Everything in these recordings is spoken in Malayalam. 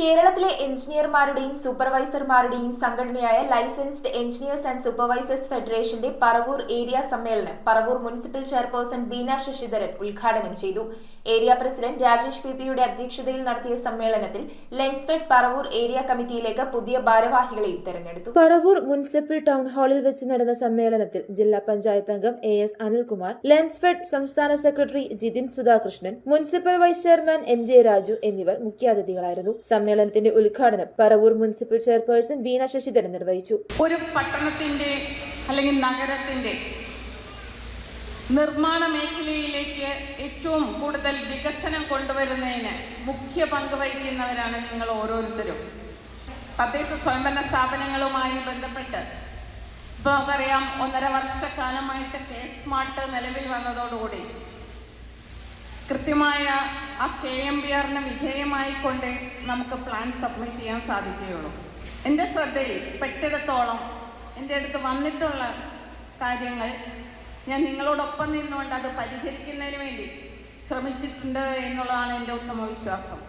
കേരളത്തിലെ എഞ്ചിനീയർമാരുടെയും സൂപ്പർവൈസർമാരുടെയും സംഘടനയായ ലൈസൻസ്ഡ് എഞ്ചിനീയേഴ്സ് ആൻഡ് സൂപ്പർവൈസേഴ്സ് ഫെഡറേഷന്റെ പറവൂർ ഏരിയ സമ്മേളനം പറവൂർ മുനിസിപ്പൽ ചെയർപേഴ്സൺ ബീന ശശിധരൻ ഉദ്ഘാടനം ചെയ്തു. ഏരിയ പ്രസിഡന്റ് രാജേഷ് പിപിയുടെ അധ്യക്ഷതയിൽ നടത്തിയ സമ്മേളനത്തിൽ ലെൻസ്ഫെഡ് പറവൂർ ഏരിയ കമ്മിറ്റിയിലേക്ക് പുതിയ ഭാരവാഹികളെയും തെരഞ്ഞെടുത്തു. പറവൂർ മുനിസിപ്പൽ ടൗൺ ഹാളിൽ വെച്ച് നടന്ന സമ്മേളനത്തിൽ ജില്ലാ പഞ്ചായത്ത് അംഗം AS അനിൽകുമാർ, ലെൻസ്ഫെഡ് സംസ്ഥാന secretary Jithin Sudhakrishnan, municipal vice chairman MJ Raju എന്നിവർ മുഖ്യാതിഥികളായിരുന്നു. സമ്മേളനത്തിന്റെ ഉദ്ഘാടനം പറവൂർ മുനിസിപ്പൽ ചെയർപേഴ്സൺ ബീന ശശിധരൻ നിർവഹിച്ചു. ഒരു പട്ടണത്തിന്റെ അല്ലെങ്കിൽ നഗരത്തിന്റെ നിർമ്മാണ മേഖലയിലേക്ക് ഏറ്റവും കൂടുതൽ വികസനം കൊണ്ടുവരുന്നതിന് മുഖ്യ പങ്ക് വഹിക്കുന്നവരാണ് നിങ്ങൾ ഓരോരുത്തരും. തദ്ദേശ സ്വയംഭരണ സ്ഥാപനങ്ങളുമായി ബന്ധപ്പെട്ട് ഇപ്പോൾ നമുക്കറിയാം, 1.5 വർഷക്കാലമായിട്ട് K-സ്മാർട്ട് നിലവിൽ വന്നതോടുകൂടി കൃത്യമായ ആ KMBRന് വിധേയമായിക്കൊണ്ട് നമുക്ക് പ്ലാൻ സബ്മിറ്റ് ചെയ്യാൻ സാധിക്കുകയുള്ളൂ. എൻ്റെ ശ്രദ്ധയിൽ പെട്ടിടത്തോളം എൻ്റെ അടുത്ത് വന്നിട്ടുള്ള കാര്യങ്ങൾ ഞാൻ നിങ്ങളോടൊപ്പം നിന്നുകൊണ്ട് അത് പരിഹരിക്കുന്നതിന് വേണ്ടി ശ്രമിച്ചിട്ടുണ്ട് എന്നുള്ളതാണ് എൻ്റെ ഉത്തമ വിശ്വാസം.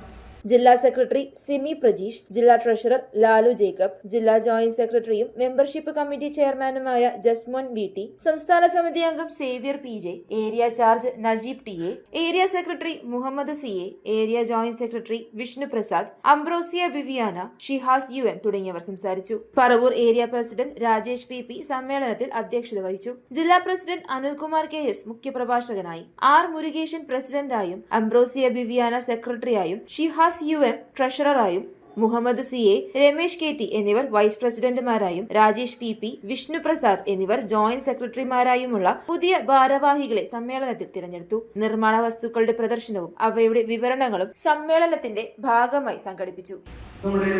ജില്ലാ സെക്രട്ടറി സിമി പ്രജീഷ്, ജില്ലാ ട്രഷറർ ലാലു ജേക്കബ്, ജില്ലാ ജോയിന്റ് സെക്രട്ടറിയും മെമ്പർഷിപ്പ് കമ്മിറ്റി ചെയർമാനുമായ ജസ്മോൻ VT, സംസ്ഥാന സമിതി അംഗം Xavier PJ, area charge Najeeb TA, area secretary Muhammad CA, area joint secretary Vishnu Prasad, Ambrosia Biviana, Shihas UN തുടങ്ങിയവർ സംസാരിച്ചു. Paravur area president Rajesh PP സമ്മേളനത്തിൽ അധ്യക്ഷത വഹിച്ചു. ജില്ലാ പ്രസിഡന്റ് അനിൽകുമാർ KS മുഖ്യപ്രഭാഷകനായി, R മുരുകേശൻ പ്രസിഡന്റായും, അംബ്രോസിയ ബിവിയാന സെക്രട്ടറിയായും, ഷിഹാസ് UN ട്രഷററായും, മുഹമ്മദ് CA, രമേശ് KT എന്നിവർ വൈസ് പ്രസിഡന്റുമാരായും, രാജേഷ് PP, വിഷ്ണു പ്രസാദ് എന്നിവർ ജോയിന്റ് സെക്രട്ടറിമാരായുമുള്ള പുതിയ ഭാരവാഹികളെ സമ്മേളനത്തിൽ തിരഞ്ഞെടുത്തു. നിർമ്മാണ വസ്തുക്കളുടെ പ്രദർശനവും അവയുടെ വിവരണങ്ങളും സമ്മേളനത്തിന്റെ ഭാഗമായി സംഘടിപ്പിച്ചു. നമ്മുടെ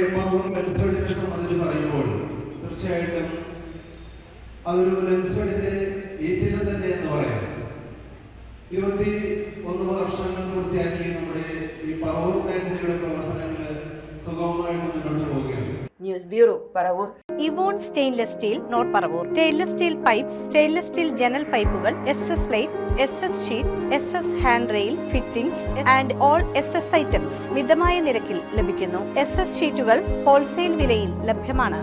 പറയുമ്പോൾ തീർച്ചയായിട്ടും അതൊരു ലെൻസ്ഫെഡിന്റെ ഏറ്റിനം തന്നെ എന്ന് പറയാം. 21 വർഷങ്ങൾ പൂർത്തിയാക്കി നമ്മുടെ ഈ പറവൂർ മേഖലയുടെ പ്രവർത്തനങ്ങൾ സുഗമമായിട്ട് മുന്നോട്ട് പോവുകയാണ്. News bureau, Paravur. ഇവോൺ stainless steel, north Paravur. Stainless steel pipes, stainless steel ജനൽ പൈപ്പുകൾ, SS plate, SS sheet, SS hand rail, fittings and all SS items മിതമായ നിരക്കിൽ ലഭിക്കുന്നു. SS ഷീറ്റുകൾ ഹോൾസെയിൽ വിലയിൽ ലഭ്യമാണ്.